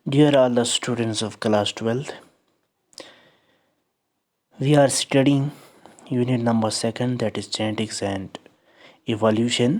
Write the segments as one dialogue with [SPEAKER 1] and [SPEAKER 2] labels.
[SPEAKER 1] Dear all the students of class 12th, we are studying unit number 2 that is genetics and evolution.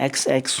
[SPEAKER 1] XX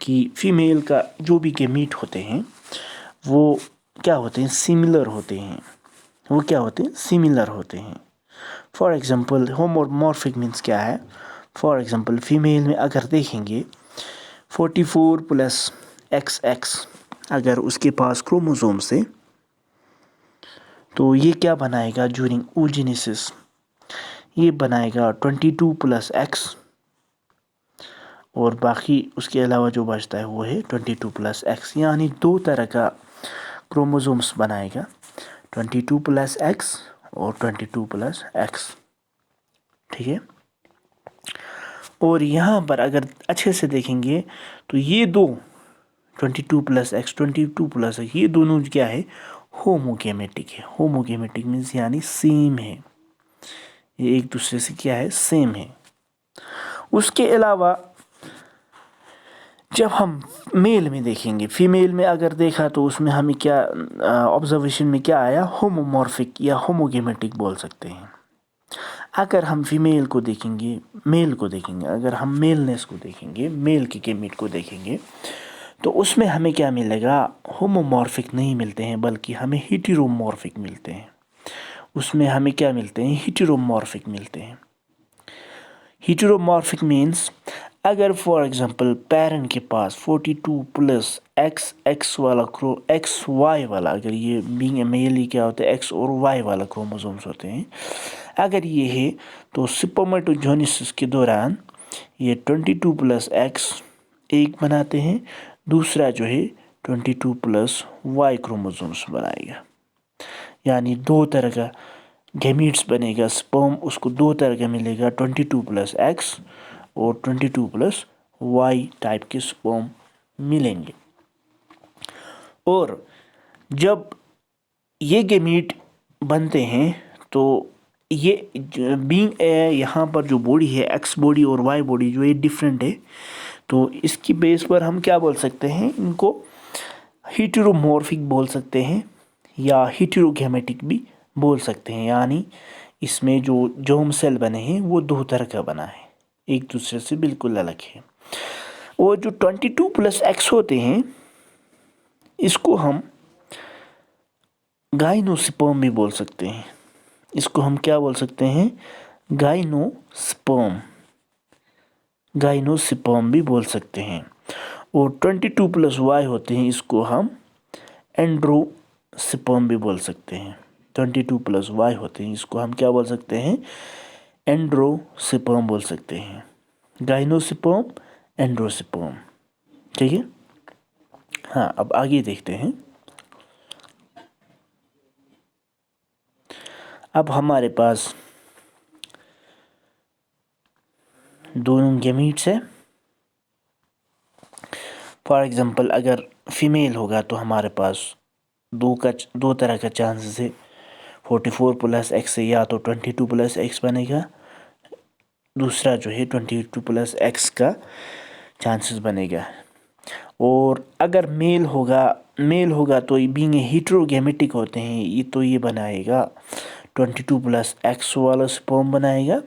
[SPEAKER 1] کہ female کا جو بھی gamete ہوتے ہیں وہ کیا ہوتے ہیں، سملر ہوتے ہیں. وہ کیا ہوتے ہیں، سملر ہوتے ہیں. فار ایگزامپل ہومومورفک مینس کیا ہے. فار ایگزامپل فیمیل میں اگر دیکھیں گے 44 پلس XX اگر اس کے پاس کروموزومس ہے تو یہ کیا بنائے گا جورنگ اوجینیسس، یہ بنائے گا 22 پلس X، اور باقی اس کے علاوہ جو بچتا ہے وہ ہے 22 پلس X، یعنی 2 طرح کا کروموزومس بنائے گا، 22 پلس X اور 22 پلس X. ٹھیک ہے. اور یہاں پر اگر اچھے سے دیکھیں گے تو یہ دو 22 پلس X 22 پلس X یہ دونوں کیا ہے، ہوموگیمیٹک ہے. ہوموگیمیٹک مینس یعنی سیم ہے، یہ ایک دوسرے سے کیا ہے، سیم ہے. اس کے علاوہ جب ہم میل میں دیکھیں گے، فیمیل میں اگر دیکھا تو اس میں ہمیں کیا آبزرویشن میں کیا آیا، ہومومورفک یا ہوموگیمیٹک بول سکتے ہیں. اگر ہم فیمیل کو دیکھیں گے، میل کو دیکھیں گے، اگر ہم میلنس کو دیکھیں گے، میل کے گیمیٹ کو دیکھیں گے تو اس میں ہمیں کیا ملے گا، ہومومورفک نہیں ملتے ہیں بلکہ ہمیں ہیٹیرومورفک ملتے ہیں. اس میں ہمیں کیا ملتے ہیں، ہیٹیرومورفک ملتے ہیں. ہیٹیرومورفک مینس اگر فار ایگزامپل پیرنٹ کے پاس 42 پلس XX والا XY والا، اگر یہ بینگ اے میل ہی کیا ہوتا ہے X اور Y والا کروموزومس ہوتے ہیں، اگر یہ ہے تو سپرمیٹوجینیسس کے دوران یہ 22 پلس X ایک بناتے ہیں، دوسرا جو ہے 22 پلس Y کروموزومس بنائے گا. یعنی 2 طرح کا گیمیٹس بنے گا، سپرم اس کو 2 طرح کا ملے گا، 22 پلس X اور 22 پلس Y ٹائپ کے سپرم ملیں گے. اور جب یہ گیمیٹ بنتے ہیں تو یہ بینگ یہاں پر جو باڈی ہے X باڈی اور Y باڈی جو یہ ڈیفرنٹ ہے، تو اس کی بیس پر ہم کیا بول سکتے ہیں، ان کو ہیٹیرومورفک بول سکتے ہیں یا ہیٹیروگیمیٹک بھی بول سکتے ہیں. یعنی اس میں جو جرم سیل بنے ہیں وہ 2 طرح کا بنا ہے، ایک دوسرے سے بالکل الگ ہے. اور جو 22 پلس X ہوتے ہیں اس کو ہم گائنوسپرم بھی بول سکتے ہیں. اس کو ہم کیا بول سکتے ہیں، گائنوسپرم بھی بول سکتے ہیں. اور 22 پلس Y ہوتے ہیں، اس کو ہم اینڈروسپرم بھی بول سکتے ہیں. 22 پلس Y ہوتے ہیں، اس کو ہم کیا بول سکتے ہیں، اینڈروسپرم بول سکتے ہیں. گائنوسپرم، اینڈروسپرم. ٹھیک ہے. ہاں اب آگے دیکھتے ہیں. اب ہمارے پاس دونوں گیمیٹس ہے. فار ایگزامپل اگر فیمیل ہوگا تو ہمارے پاس 2 طرح کا چانسز ہے. 44 پلس X سے یا تو 22 پلس X بنے گا، دوسرا جو ہے 22 پلس X کا چانسز بنے گا. اور اگر میل ہوگا تو بینگ ہیٹروگیمیٹک ہوتے ہیں، یہ تو یہ بنائے گا 22 پلس X والا سپرم بنائے گا،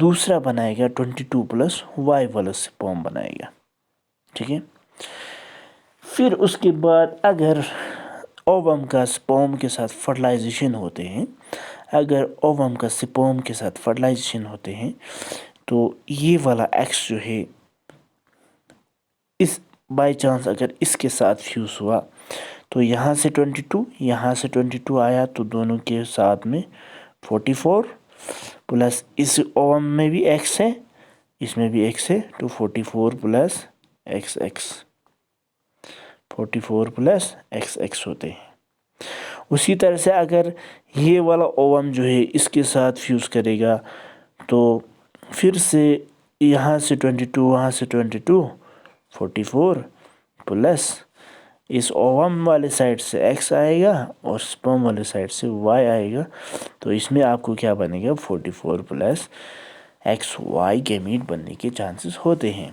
[SPEAKER 1] دوسرا بنائے گا 22 پلس Y والا سپرم بنائے گا. ٹھیک ہے. پھر اس کے بعد اگر اووم کا سپرم کے ساتھ فرٹیلائزیشن ہوتے ہیں، تو یہ والا X جو ہے اس بائی چانس اگر اس کے ساتھ فیوز ہوا تو یہاں سے 22 یہاں سے 22 آیا تو دونوں کے ساتھ میں 44 پلس اس اووم میں بھی X ہے، اس میں بھی X ہے، تو 44 پلس XX 44 پلس XX ہوتے ہیں. اسی طرح سے اگر یہ والا اووم جو ہے اس کے ساتھ فیوز کرے گا تو پھر سے یہاں سے 22 وہاں سے 22 44 پلس اس اووم والے سائڈ سے X آئے گا اور سپرم والے سائڈ سے Y آئے گا، تو اس میں آپ کو کیا بنے گا، 44 پلس XY گیمیٹ بننے کے چانسز ہوتے ہیں.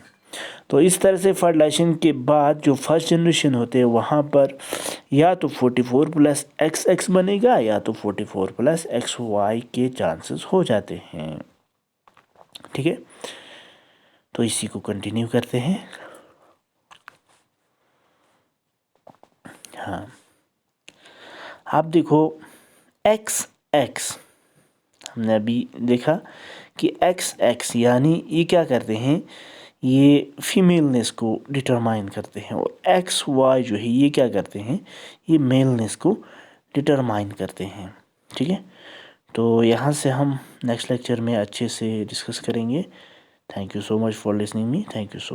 [SPEAKER 1] تو اس طرح سے فرٹیلائزیشن کے بعد جو فرسٹ جنریشن ہوتے ہیں وہاں پر یا تو 44 پلس XX بنے گا یا تو 44 پلس XY کے چانسز ہو جاتے ہیں. ٹھیک ہے. تو اسی کو کنٹینیو کرتے ہیں. ہاں آپ دیکھو ایکس ایکس، ہم نے ابھی دیکھا کہ ایکس ایکس یعنی یہ کیا کرتے ہیں، یہ فیمیلنس کو ڈٹرمائن کرتے ہیں، اور ایکس وائی جو ہے یہ کیا کرتے ہیں، یہ میلنس کو ڈٹرمائن کرتے ہیں. ٹھیک ہے، تو یہاں سے ہم نیکسٹ لیکچر میں اچھے سے ڈسکس کریں گے. Thank you so much for listening me. Thank you so much.